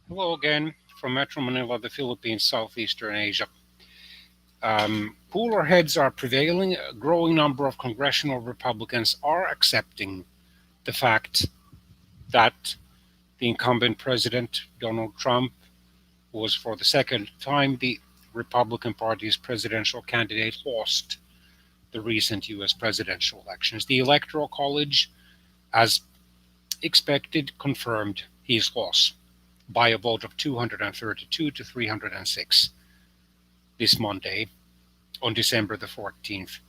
Hello again from Metro Manila, the Philippines, Southeastern Asia. Cooler heads are prevailing. A growing number of congressional Republicans are accepting the fact that the incumbent president, Donald Trump, who was for the second time the Republican Party's presidential candidate, lost the recent US presidential elections. The Electoral College, as expected, confirmed his loss by a vote of 232 to 306 this Monday, on December the 14th,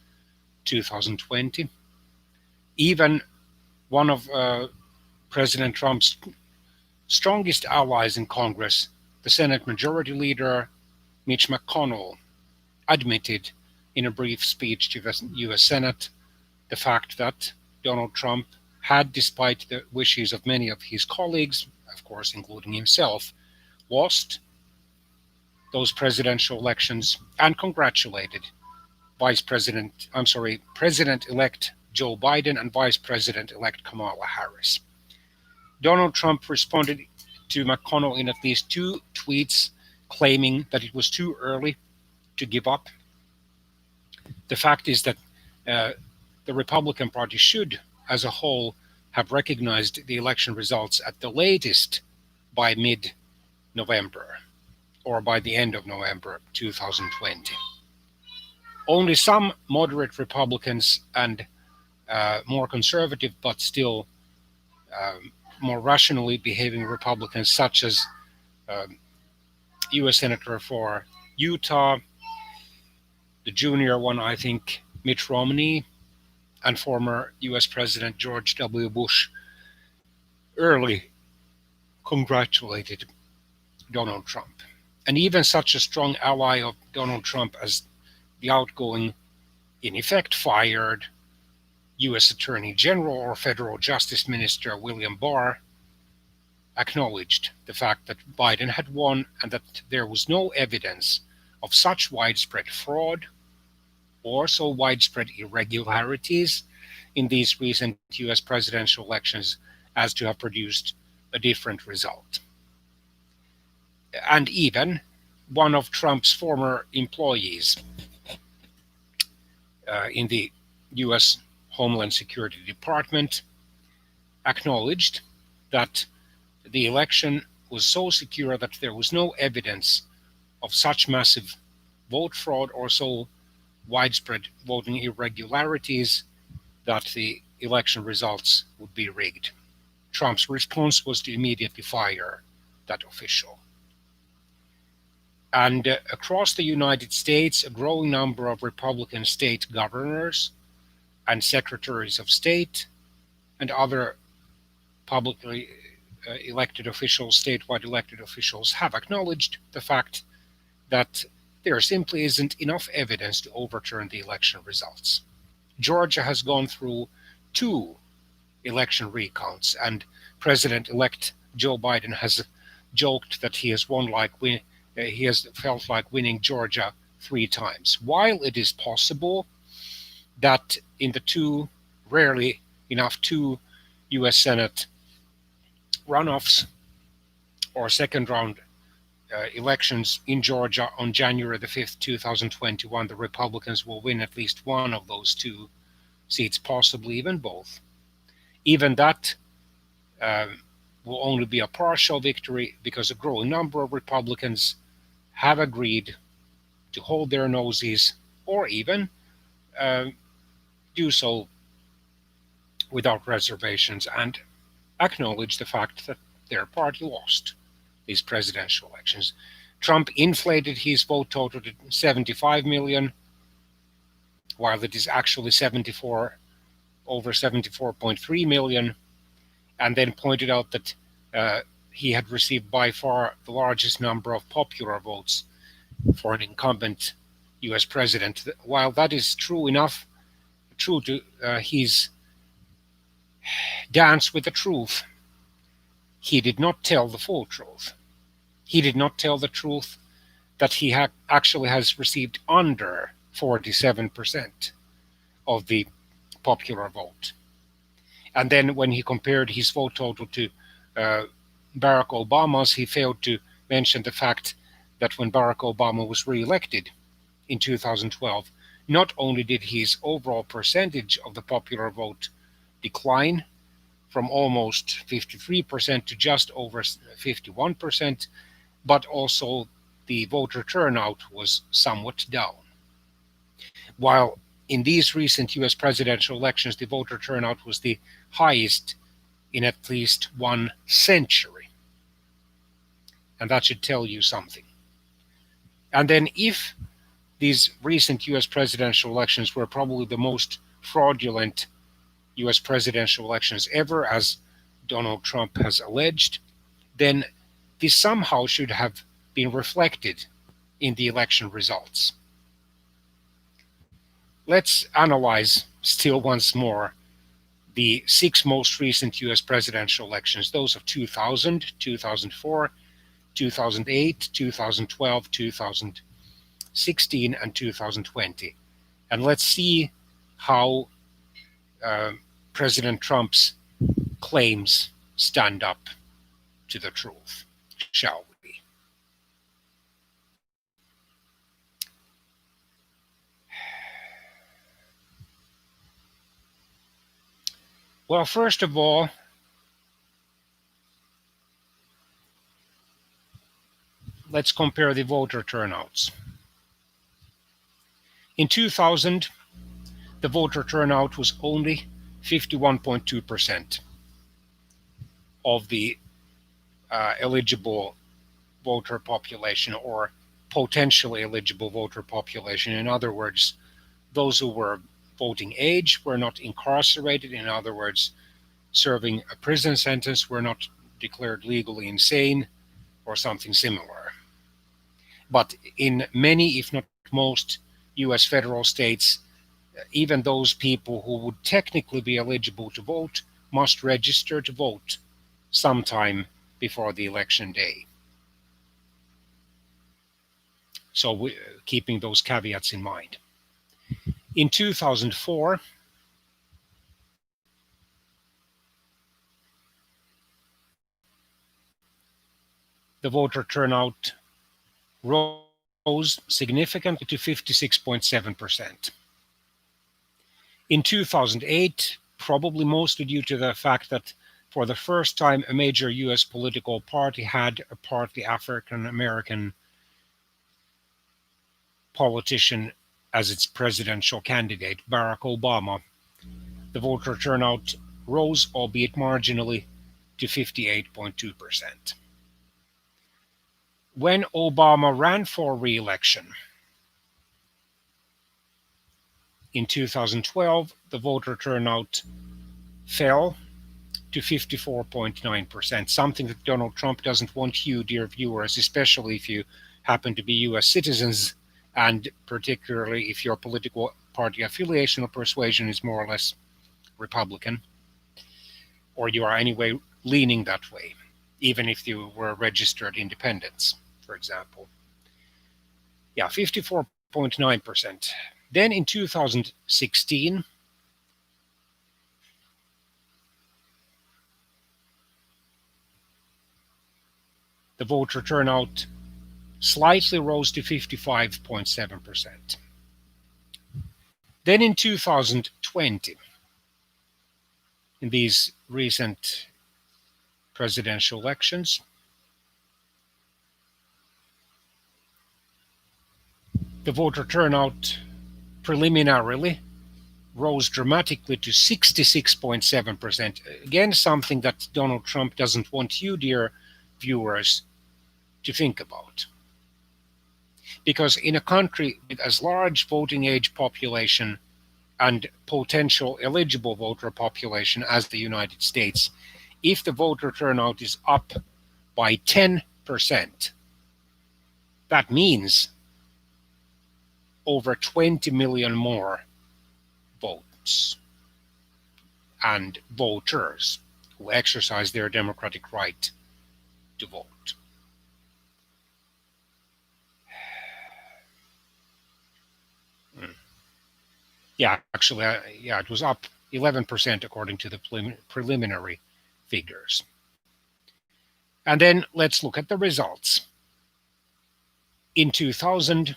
2020. Even one of President Trump's strongest allies in Congress, the Senate Majority Leader Mitch McConnell, admitted in a brief speech to the US Senate the fact that Donald Trump had, despite the wishes of many of his colleagues, of course, including himself, lost those presidential elections and congratulated President-elect Joe Biden and Vice President-elect Kamala Harris. Donald Trump responded to McConnell in at least two tweets, claiming that it was too early to give up. The fact is that uh, the Republican Party should, as a whole, have recognized the election results at the latest by mid November or by the end of November 2020. Only some moderate Republicans and more conservative but still more rationally behaving Republicans, such as U.S. Senator for Utah, the junior one, I think, Mitt Romney, and former U.S. President George W. Bush, early congratulated Donald Trump. And even such a strong ally of Donald Trump as the outgoing, in effect fired U.S. Attorney General or Federal Justice Minister William Barr acknowledged the fact that Biden had won and that there was no evidence of such widespread fraud or so widespread irregularities in these recent US presidential elections as to have produced a different result. And even one of Trump's former employees in the US Homeland Security Department acknowledged that the election was so secure that there was no evidence of such massive vote fraud or so widespread voting irregularities that the election results would be rigged. Trump's response was to immediately fire that official. And across the United States, a growing number of Republican state governors and secretaries of state and other publicly elected officials, statewide elected officials, have acknowledged the fact that there simply isn't enough evidence to overturn the election results. Georgia has gone through two election recounts, and President elect Joe Biden has joked that he has felt like winning Georgia three times. While it is possible that in the rarely enough two US Senate runoffs or second round elections in Georgia on January the 5th, 2021, the Republicans will win at least one of those two seats, possibly even both. Even that will only be a partial victory because a growing number of Republicans have agreed to hold their noses or even uh, do so without reservations and acknowledge the fact that their party lost these presidential elections. Trump inflated his vote total to 75 million, while it is actually over 74.3 million, and then pointed out that he had received by far the largest number of popular votes for an incumbent US president. While that is true to his dance with the truth, he did not tell the full truth. He did not tell the truth that he actually has received under 47% of the popular vote. And then when he compared his vote total to uh, Barack Obama's, he failed to mention the fact that when Barack Obama was re-elected in 2012, not only did his overall percentage of the popular vote decline from almost 53% to just over 51%, but also the voter turnout was somewhat down. While in these recent US presidential elections, the voter turnout was the highest in at least 1 century. And that should tell you something. And then, if these recent US presidential elections were probably the most fraudulent US presidential elections ever, as Donald Trump has alleged, then this somehow should have been reflected in the election results. Let's analyze still once more the 6 most recent US presidential elections, those of 2000, 2004, 2008, 2012, 2016, and 2020. And let's see how President Trump's claims stand up to the truth, shall we? Well, first of all, let's compare the voter turnouts. In 2000, the voter turnout was only 51.2% of the eligible voter population, or potentially eligible voter population. In other words, those who were voting age, were not incarcerated, in other words, serving a prison sentence, were not declared legally insane, or something similar. But in many, if not most, US federal states, even those people who would technically be eligible to vote must register to vote sometime before the election day. So keeping those caveats in mind. In 2004, the voter turnout rose significantly to 56.7%. In 2008, probably mostly due to the fact that for the first time a major US political party had a partly African American politician as its presidential candidate, Barack Obama, the voter turnout rose, albeit marginally, to 58.2%. When Obama ran for re-election in 2012, the voter turnout fell to 54.9%, something that Donald Trump doesn't want you, dear viewers, especially if you happen to be US citizens, and particularly if your political party affiliation or persuasion is more or less Republican, or you are anyway leaning that way, even if you were registered independents, for example. Yeah, 54.9%. Then in 2016, the voter turnout slightly rose to 55.7%. Then in 2020, in these recent presidential elections, the voter turnout preliminarily rose dramatically to 66.7%. Again, something that Donald Trump doesn't want you, dear viewers, to think about. Because in a country with as large voting age population and potential eligible voter population as the United States, if the voter turnout is up by 10%, that means over 20 million more votes and voters who exercise their democratic right to vote. Yeah, actually, it was up 11% according to the preliminary figures. And then let's look at the results. In 2000,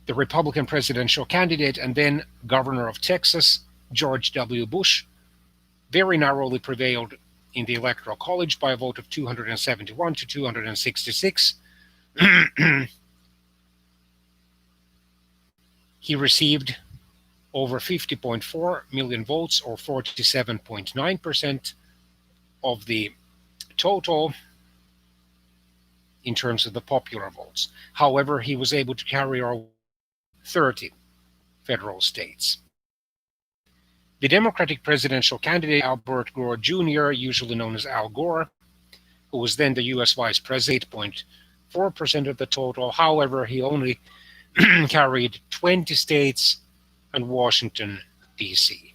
the Republican presidential candidate and then governor of Texas, George W. Bush, very narrowly prevailed in the Electoral College by a vote of 271 to 266. He received over 50.4 million votes, or 47.9% of the total in terms of the popular votes. However, he was able to carry over 30 federal states. The Democratic presidential candidate, Albert Gore Jr., usually known as Al Gore, who was then the US vice president, 8.4% of the total. However, he only carried 20 states and Washington, D.C.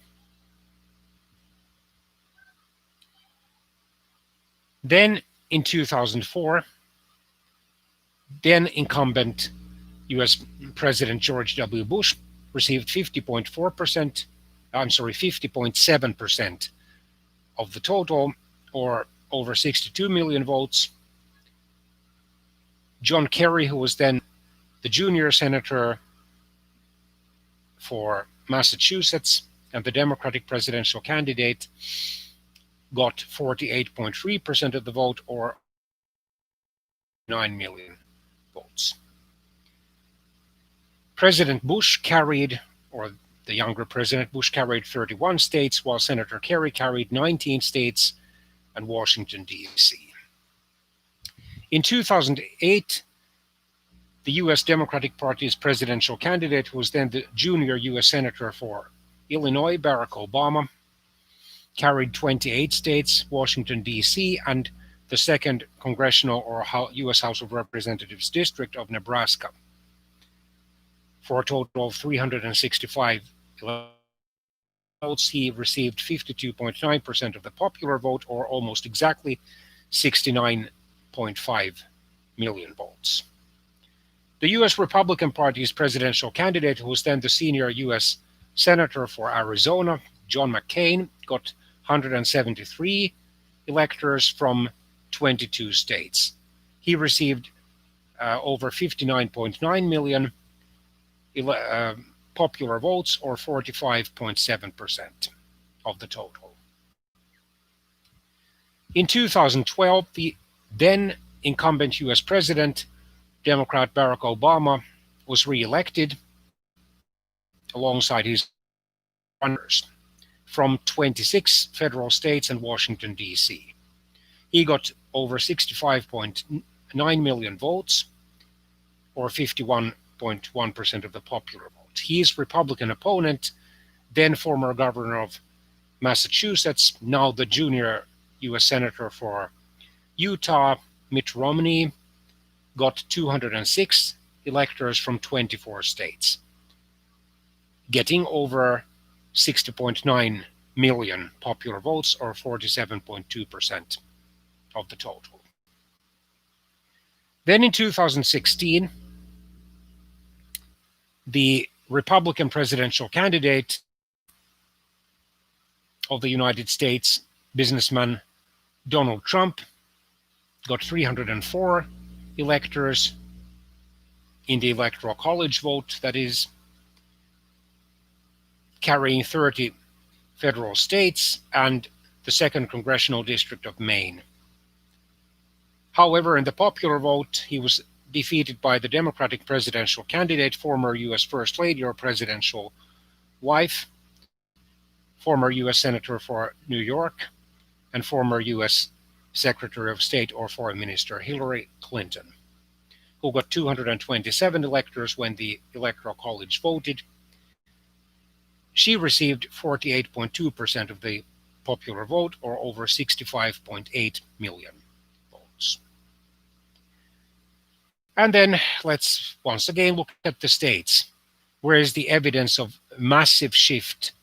Then in 2004, then incumbent US President George W. Bush received 50.7% of the total, or over 62 million votes. John Kerry, who was then the junior senator for Massachusetts and the Democratic presidential candidate, got 48.3% of the vote, or 9 million votes. President Bush carried, or the younger President Bush carried 31 states, while Senator Kerry carried 19 states and Washington, D.C. In 2008, the U.S. Democratic Party's presidential candidate, who was then the junior U.S. Senator for Illinois, Barack Obama, carried 28 states, Washington, D.C., and the 2nd Congressional or U.S. House of Representatives District of Nebraska, for a total of 365 votes. He received 52.9% of the popular vote, or almost exactly 69.5 million votes. The U.S. Republican Party's presidential candidate, who was then the senior U.S. Senator for Arizona, John McCain, got 173 electors from 22 states. He received over 59.9 million popular votes, or 45.7% of the total. In 2012, the then incumbent U.S. President, Democrat Barack Obama, was re-elected alongside his runners from 26 federal states and Washington, D.C. He got over 65.9 million votes, or 51.1% of the popular vote. His Republican opponent, then former governor of Massachusetts, now the junior U.S. Senator for Utah, Mitt Romney, got 206 electors from 24 states, getting over 60.9 million popular votes, or 47.2% of the total. Then in 2016, the Republican presidential candidate of the United States, businessman Donald Trump, got 304 electors in the Electoral College vote, that is, carrying 30 federal states and the 2nd Congressional District of Maine. However, in the popular vote, he was defeated by the Democratic presidential candidate, former U.S. First Lady or presidential wife, former U.S. Senator for New York, and former U.S. Secretary of State or Foreign Minister Hillary Clinton, who got 227 electors when the Electoral College voted. She received 48.2% of the popular vote, or over 65.8 million votes. And then let's once again look at the states. Where is the evidence of massive shift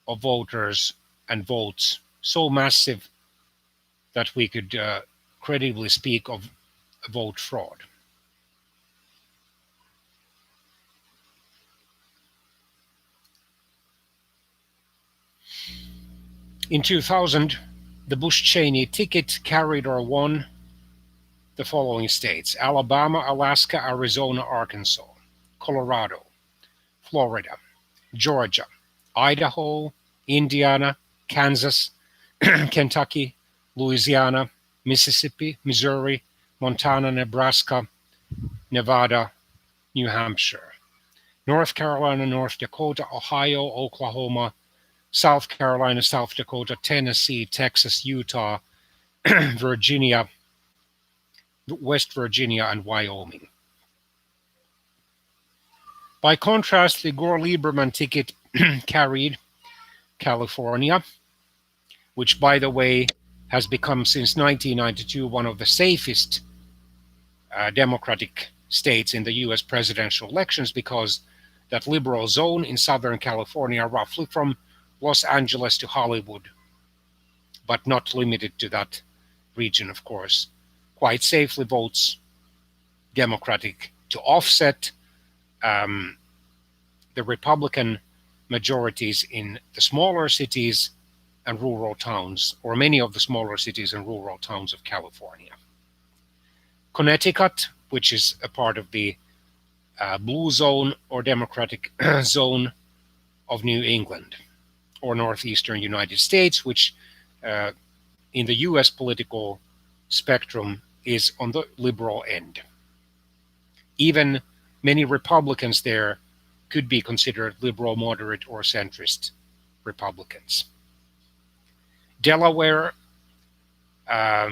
of voters and votes, so massive that we could credibly speak of vote fraud? In 2000, The Bush-Cheney ticket carried or won the following states: Alabama, Alaska, Arizona, Arkansas, Colorado, Florida, Georgia, Idaho, Indiana, Kansas, Kentucky, Louisiana, Mississippi, Missouri, Montana, Nebraska, Nevada, New Hampshire, North Carolina, North Dakota, Ohio, Oklahoma, South Carolina, South Dakota, Tennessee, Texas, Utah, Virginia, West Virginia, and Wyoming. By contrast, the Gore-Lieberman ticket carried California, which, by the way, has become since 1992 one of the safest Democratic states in the US presidential elections, because that liberal zone in Southern California, roughly from Los Angeles to Hollywood, but not limited to that region, of course, quite safely votes Democratic to offset the Republican majorities in the smaller cities and rural towns, or many of the smaller cities and rural towns of California. Connecticut, which is a part of the blue zone or Democratic zone of New England, or northeastern United States, which in the US political spectrum is on the liberal end. Even many Republicans there could be considered liberal, moderate, or centrist Republicans. Delaware, a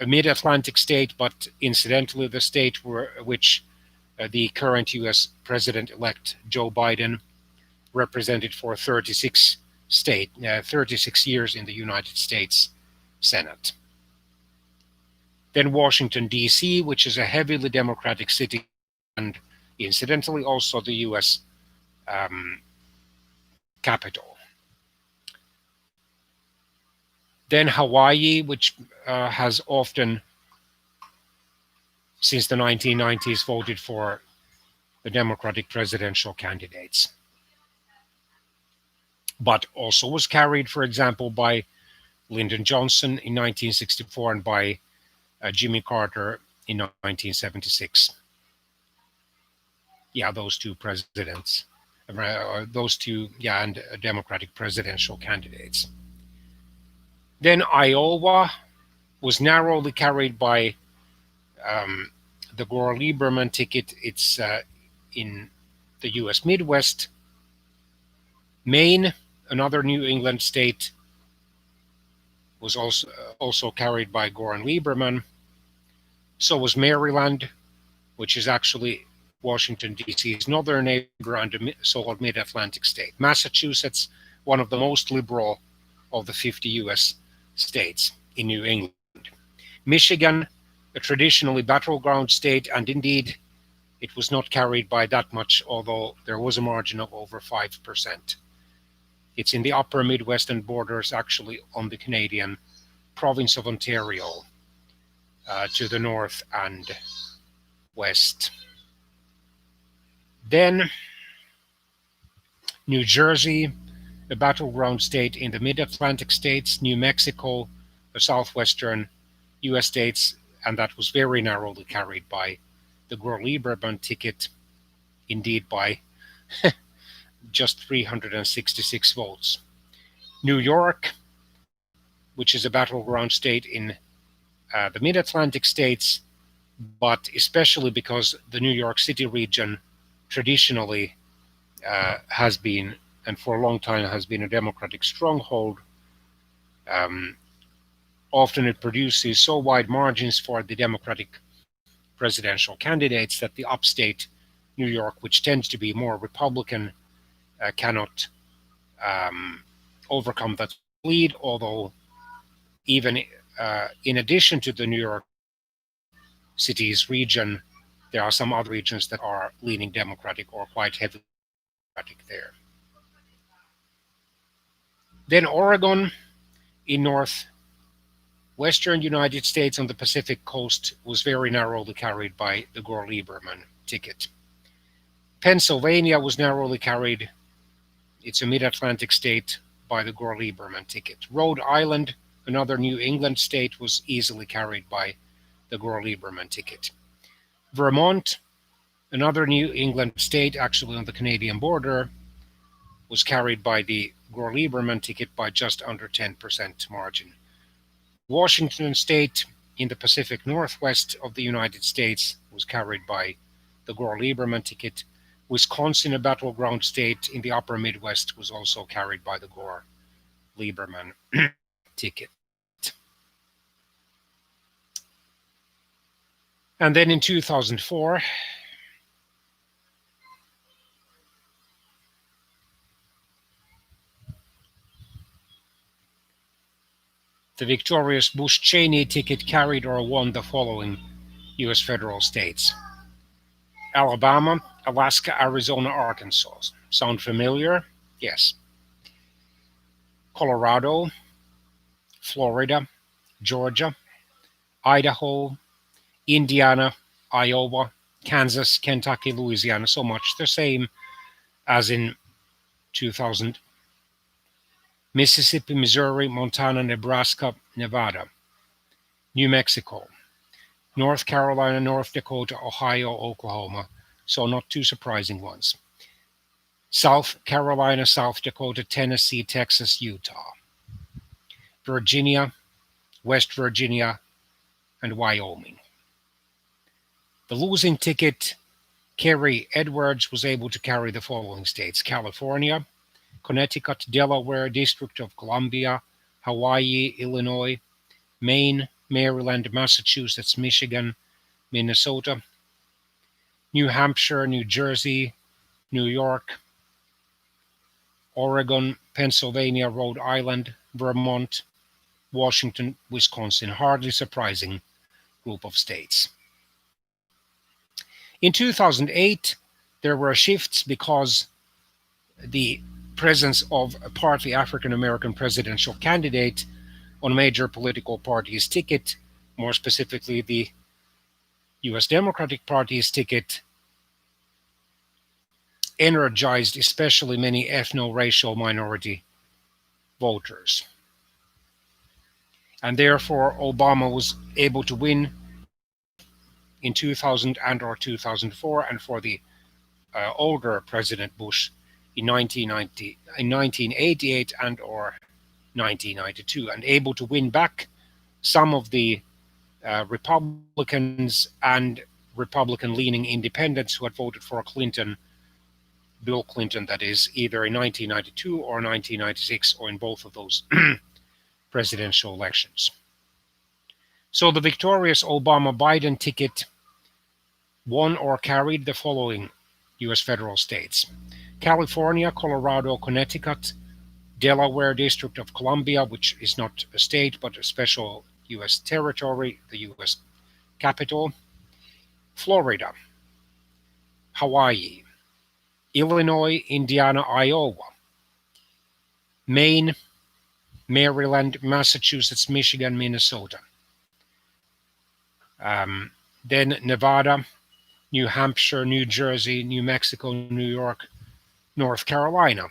mid-Atlantic state, but incidentally the state which the current US President-elect Joe Biden represented for 36 years in the United States Senate. Then Washington, D.C., which is a heavily Democratic city, and incidentally also the US capital. Then Hawaii, which has often, since the 1990s, voted for the Democratic presidential candidates, but also was carried, for example, by Lyndon Johnson in 1964 and by Jimmy Carter in 1976. Yeah, those two presidents, and Democratic presidential candidates. Then Iowa was narrowly carried by the Gore-Lieberman ticket. It's in the US Midwest. Maine, another New England state, was also carried by Gore and Lieberman. So was Maryland, which is actually Washington, D.C.'s northern neighbor and a so-called mid-Atlantic state. Massachusetts, one of the most liberal of the 50 U.S. states in New England. Michigan, a traditionally battleground state, and indeed it was not carried by that much, although there was a margin of over 5%. It's in the upper Midwestern borders, actually on the Canadian province of Ontario, to the north and west. Then New Jersey, a battleground state in the mid-Atlantic states, New Mexico, the southwestern US states, and that was very narrowly carried by the Gore-Lieberman ticket, indeed by just 366 votes. New York, which is a battleground state in the mid-Atlantic states, but especially because the New York City region traditionally has been, and for a long time has been, a Democratic stronghold. Often it produces so wide margins for the Democratic presidential candidates that the upstate New York, which tends to be more Republican, cannot overcome that lead, although even in addition to the New York City's region, there are some other regions that are leaning Democratic or quite heavily Democratic there. Then Oregon, in northwestern United States on the Pacific coast, was very narrowly carried by the Gore-Lieberman ticket. Pennsylvania was narrowly carried, it's a mid-Atlantic state, by the Gore-Lieberman ticket. Rhode Island, another New England state, was easily carried by the Gore Lieberman ticket. Vermont, another New England state, actually on the Canadian border, was carried by the Gore Lieberman ticket by just under 10% margin. Washington state in the Pacific Northwest of the United States was carried by the Gore Lieberman ticket. Wisconsin, a battleground state in the upper Midwest, was also carried by the Gore Lieberman ticket. And then in 2004, the victorious Bush-Cheney ticket carried or won the following U.S. federal states: Alabama, Alaska, Arizona, Arkansas. Sound familiar? Yes. Colorado, Florida, Georgia, Idaho, Indiana, Iowa, Kansas, Kentucky, Louisiana. So much the same as in 2000. Mississippi, Missouri, Montana, Nebraska, Nevada, New Mexico, North Carolina, North Dakota, Ohio, Oklahoma. So not too surprising ones. South Carolina, South Dakota, Tennessee, Texas, Utah, Virginia, West Virginia, and Wyoming. The losing ticket, Kerry Edwards, was able to carry the following states: California, Connecticut, Delaware, District of Columbia, Hawaii, Illinois, Maine, Maryland, Massachusetts, Michigan, Minnesota, New Hampshire, New Jersey, New York, Oregon, Pennsylvania, Rhode Island, Vermont, Washington, Wisconsin. Hardly surprising group of states. In 2008, there were shifts because the presence of a partly African American presidential candidate on a major political party's ticket, more specifically the US Democratic Party's ticket, energized especially many ethno-racial minority voters. And therefore, Obama was able to win in 2000 and or 2004, and for the older President Bush in 1988 and or 1992, and able to win back some of the Republicans and Republican-leaning independents who had voted for Clinton, Bill Clinton, that is, either in 1992 or 1996, or in both of those presidential elections. So the victorious Obama-Biden ticket won or carried the following U.S. federal states: California, Colorado, Connecticut, Delaware, District of Columbia, which is not a state but a special U.S. territory, the U.S. capital, Florida, Hawaii, Illinois, Indiana, Iowa, Maine, Maryland, Massachusetts, Michigan, Minnesota. Then Nevada, New Hampshire, New Jersey, New Mexico, New York, North Carolina,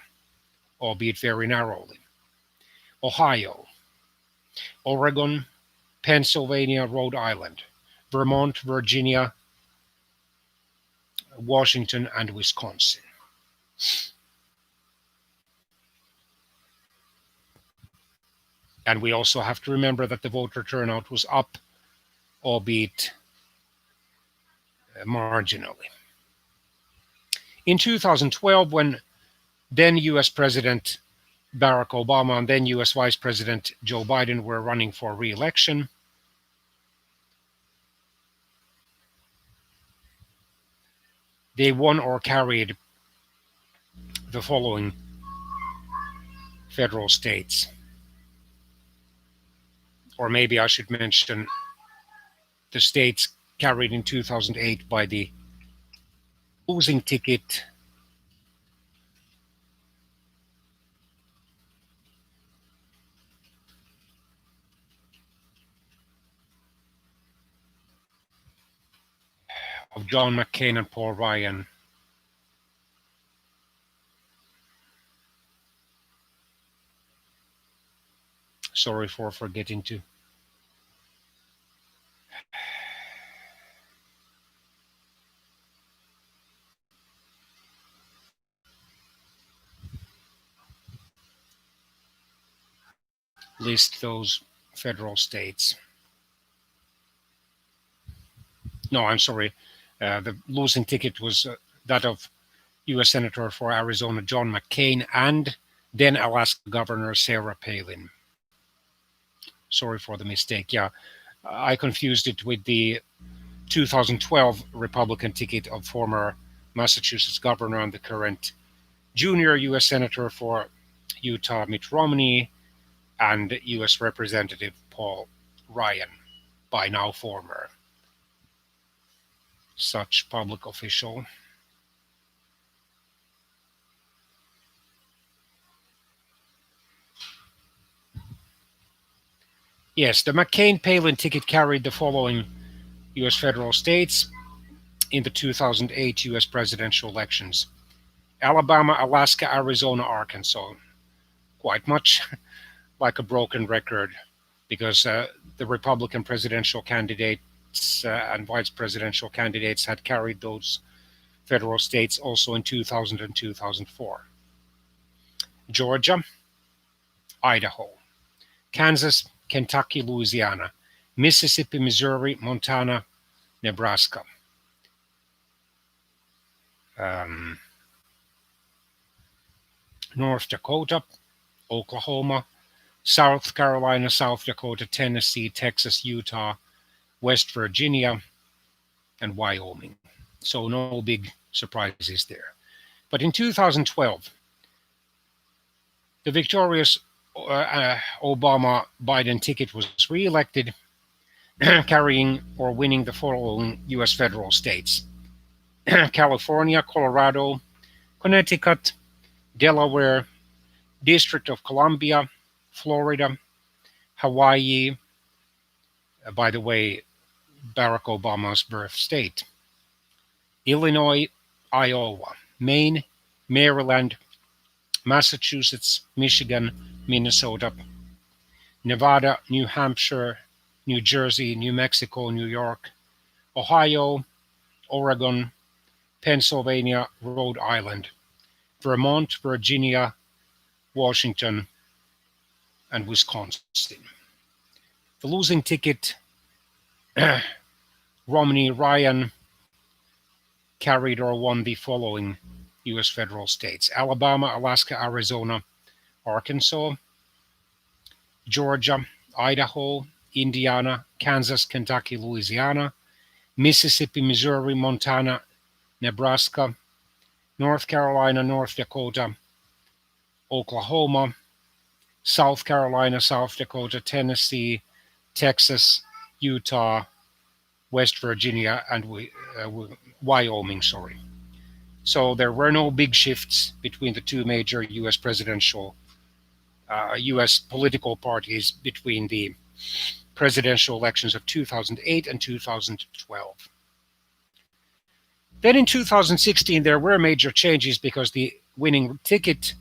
albeit very narrowly, Ohio, Oregon, Pennsylvania, Rhode Island, Vermont, Virginia, Washington, and Wisconsin. And we also have to remember that the voter turnout was up, albeit marginally. In 2012, when then US President Barack Obama and then US Vice President Joe Biden were running for re-election, they won or carried the following federal states. Or maybe I should mention the states carried in 2008 by the losing ticket of John McCain and Paul Ryan. Sorry for forgetting to list those federal states. No, I'm sorry. The losing ticket was that of U.S. Senator for Arizona John McCain and then Alaska Governor Sarah Palin. Sorry for the mistake. Yeah, I confused it with the 2012 Republican ticket of former Massachusetts governor and the current junior U.S. Senator for Utah Mitt Romney and U.S. Representative Paul Ryan, by now former such public official. Yes, the McCain-Palin ticket carried the following U.S. federal states in the 2008 U.S. presidential elections: Alabama, Alaska, Arizona, Arkansas. Quite much like a broken record, because the Republican presidential candidates and vice presidential candidates had carried those federal states also in 2000 and 2004. Georgia, Idaho, Kansas, Kentucky, Louisiana, Mississippi, Missouri, Montana, Nebraska. North Dakota, Oklahoma, South Carolina, South Dakota, Tennessee, Texas, Utah, West Virginia, and Wyoming. So no big surprises there. But in 2012, the victorious Obama-Biden ticket was re-elected, carrying or winning the following U.S. federal states: California, Colorado, Connecticut, Delaware, District of Columbia, Florida, Hawaii, by the way, Barack Obama's birth state, Illinois, Iowa, Maine, Maryland, Massachusetts, Michigan, Minnesota, Nevada, New Hampshire, New Jersey, New Mexico, New York, Ohio, Oregon, Pennsylvania, Rhode Island, Vermont, Virginia, Washington, and Wisconsin. The losing ticket, Romney-Ryan, carried or won the following U.S. federal states: Alabama, Alaska, Arizona, Arkansas, Georgia, Idaho, Indiana, Kansas, Kentucky, Louisiana, Mississippi, Missouri, Montana, Nebraska, North Carolina, North Dakota, Oklahoma, South Carolina, South Dakota, Tennessee, Texas, Utah, West Virginia, and Wyoming. So there were no big shifts between the two major U.S. U.S. political parties between the presidential elections of 2008 and 2012. Then in 2016, there were major changes because the winning ticket,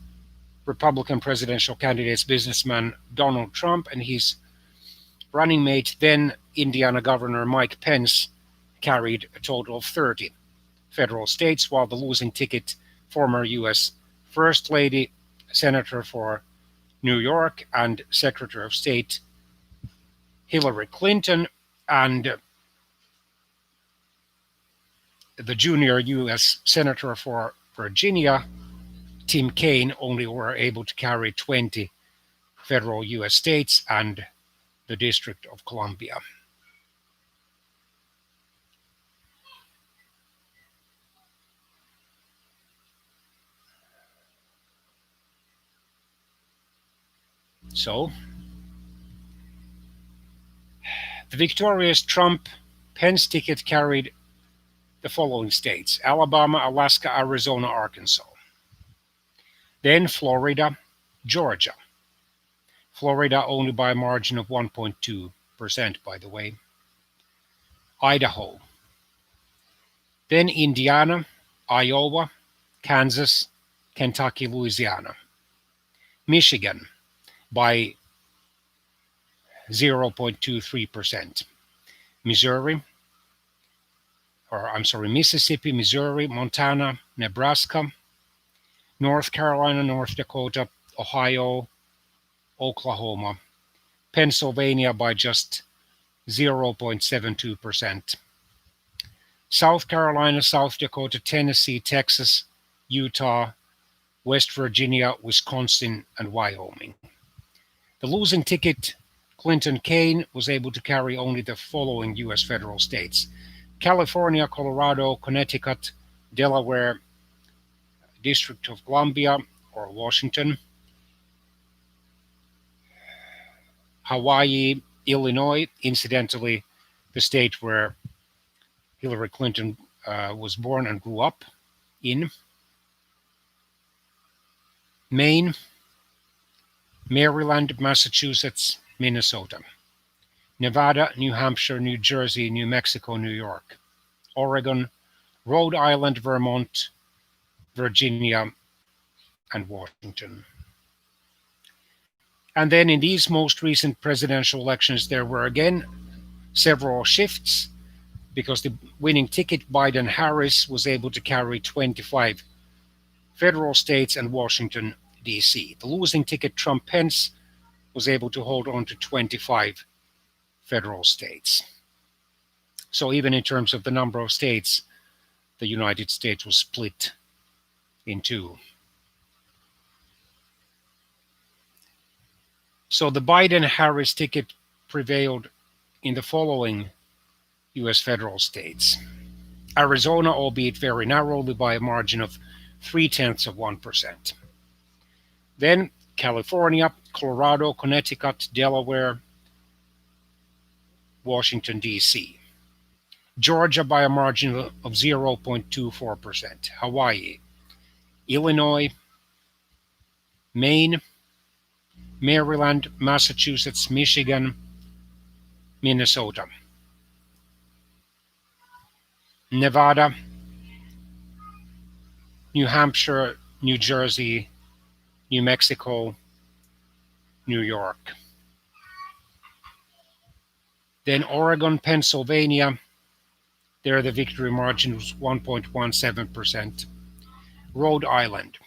Republican presidential candidate's businessman Donald Trump and his running mate, then Indiana Governor Mike Pence, carried a total of 30 federal states, while the losing ticket, former U.S. First Lady, Senator for New York, and Secretary of State Hillary Clinton, and the junior U.S. Senator for Virginia, Tim Kaine, only were able to carry 20 federal U.S. states and the District of Columbia. So, the victorious Trump-Pence ticket carried the following states: Alabama, Alaska, Arizona, Arkansas. Then Florida, Georgia. Florida only by a margin of 1.2%, by the way. Idaho. Then Indiana, Iowa, Kansas, Kentucky, Louisiana. Michigan by 0.23%. Mississippi, Missouri, Montana, Nebraska, North Carolina, North Dakota, Ohio, Oklahoma, Pennsylvania by just 0.72%. South Carolina, South Dakota, Tennessee, Texas, Utah, West Virginia, Wisconsin, and Wyoming. The losing ticket, Clinton-Kaine, was able to carry only the following U.S. federal states: California, Colorado, Connecticut, Delaware, District of Columbia or Washington, Hawaii, Illinois, incidentally, the state where Hillary Clinton was born and grew up in, Maine, Maryland, Massachusetts, Minnesota, Nevada, New Hampshire, New Jersey, New Mexico, New York, Oregon, Rhode Island, Vermont, Virginia, and Washington. And then in these most recent presidential elections, there were again several shifts because the winning ticket, Biden-Harris, was able to carry 25 federal states and Washington, D.C. The losing ticket, Trump-Pence, was able to hold on to 25 federal states. So even in terms of the number of states, the United States was split in two. So the Biden-Harris ticket prevailed in the following U.S. federal states: Arizona, albeit very narrowly by a margin of 0.3%. Then California, Colorado, Connecticut, Delaware, Washington, D.C. Georgia by a margin of 0.24%. Hawaii, Illinois, Maine, Maryland, Massachusetts, Michigan, Minnesota, Nevada, New Hampshire, New Jersey, New Mexico, New York. Then Oregon, Pennsylvania, there the victory margin was 1.17%. Rhode Island,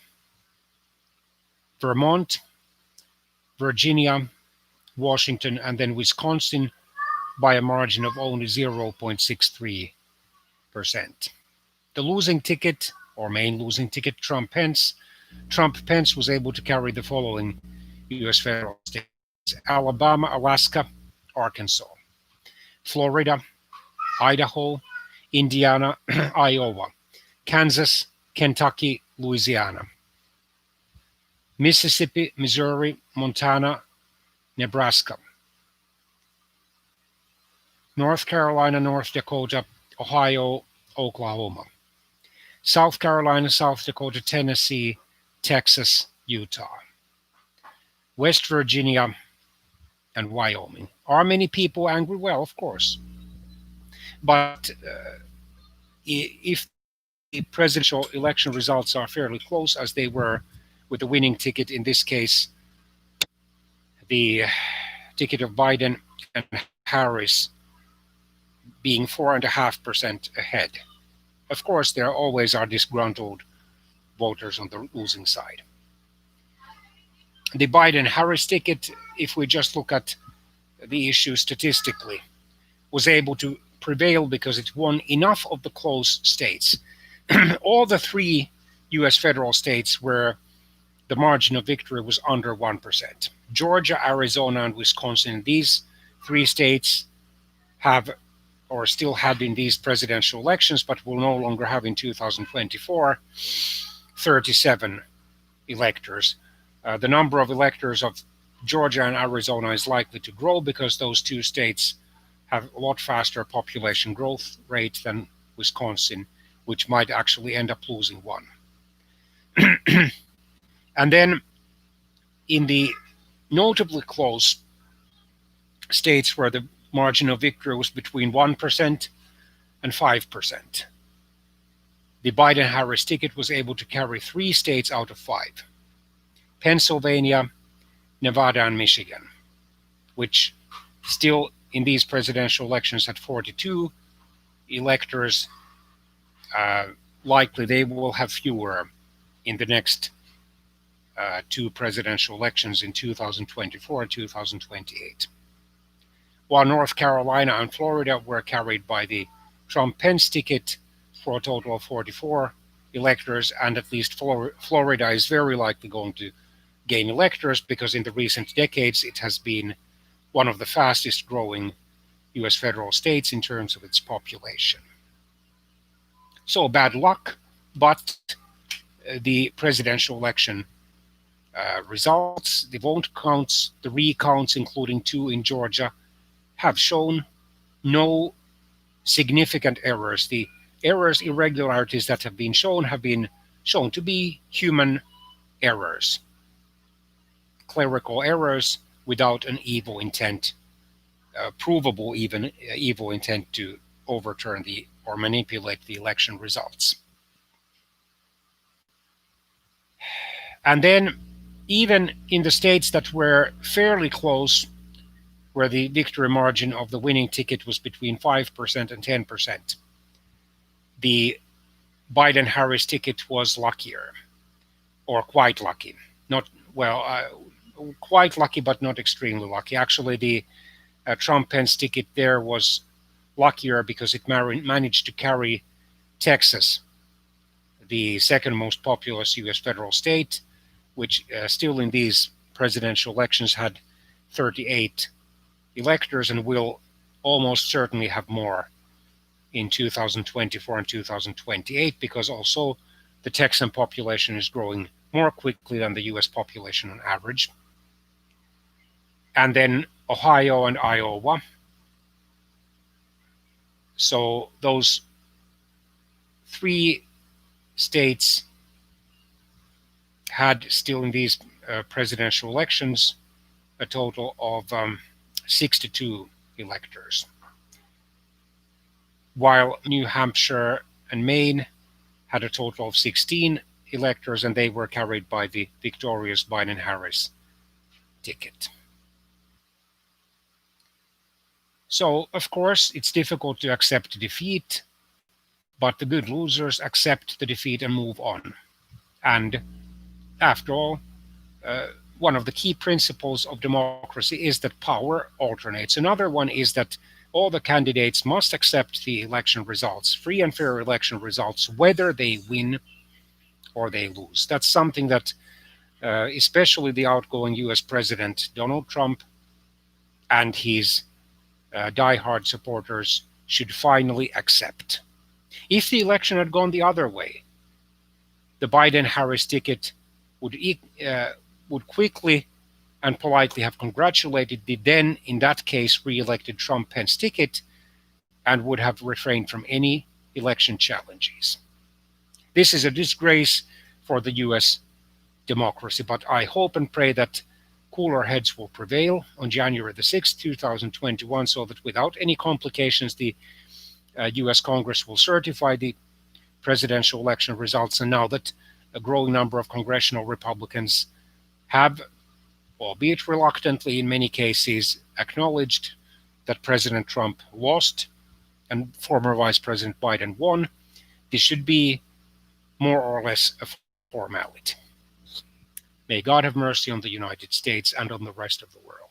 Vermont, Virginia, Washington, and then Wisconsin by a margin of only 0.63%. The losing ticket, or main losing ticket, Trump-Pence was able to carry the following U.S. federal states: Alabama, Alaska, Arkansas, Florida, Idaho, Indiana, Iowa, Kansas, Kentucky, Louisiana, Mississippi, Missouri, Montana, Nebraska, North Carolina, North Dakota, Ohio, Oklahoma, South Carolina, South Dakota, Tennessee, Texas, Utah, West Virginia, and Wyoming. Are many people angry? Well, of course. But if the presidential election results are fairly close, as they were with the winning ticket, in this case, the ticket of Biden and Harris being 4.5% ahead. Of course, there always are disgruntled voters on the losing side. The Biden-Harris ticket, if we just look at the issue statistically, was able to prevail because it won enough of the close states. All the three U.S. federal states where the margin of victory was under 1%. Georgia, Arizona, and Wisconsin, these three states have, or still had in these presidential elections, but will no longer have in 2024, 37 electors. The number of electors of Georgia and Arizona is likely to grow because those two states have a lot faster population growth rate than Wisconsin, which might actually end up losing one. And then in the notably close states where the margin of victory was between 1% and 5%, the Biden-Harris ticket was able to carry 3 states out of 5: Pennsylvania, Nevada, and Michigan, which Still, in these presidential elections at 42 electors, likely they will have fewer in the next two presidential elections in 2024 and 2028. While North Carolina and Florida were carried by the Trump-Pence ticket for a total of 44 electors, and at least Florida is very likely going to gain electors because in the recent decades it has been one of the fastest growing US federal states in terms of its population. So bad luck, but the presidential election results, the vote counts, the recounts, including 2 in Georgia, have shown no significant errors. The errors, irregularities that have been shown to be human errors, clerical errors without an evil intent, provable even evil intent to overturn or manipulate the election results. And then even in the states that were fairly close, where the victory margin of the winning ticket was between 5% and 10%, the Biden-Harris ticket was luckier, or quite lucky. Quite lucky, but not extremely lucky. Actually, the Trump-Pence ticket there was luckier because it managed to carry Texas, the second most populous US federal state, which still in these presidential elections had 38 electors and will almost certainly have more in 2024 and 2028, because also the Texan population is growing more quickly than the US population on average. And then Ohio and Iowa. So those 3 states had still in these presidential elections a total of 62 electors, while New Hampshire and Maine had a total of 16 electors, and they were carried by the victorious Biden-Harris ticket. So, of course, it's difficult to accept defeat, but the good losers accept the defeat and move on. And after all, one of the key principles of democracy is that power alternates. Another one is that all the candidates must accept the election results, free and fair election results, whether they win or they lose. That's something that especially the outgoing US President Donald Trump and his diehard supporters should finally accept. If the election had gone the other way, the Biden-Harris ticket would quickly and politely have congratulated the then, in that case, re-elected Trump-Pence ticket and would have refrained from any election challenges. This is a disgrace for the US democracy, but I hope and pray that cooler heads will prevail on January the 6th, 2021, so that without any complications, the US Congress will certify the presidential election results. And now that a growing number of congressional Republicans have, albeit reluctantly in many cases, acknowledged that President Trump lost and former Vice President Biden won, this should be more or less a formality. May God have mercy on the United States and on the rest of the world.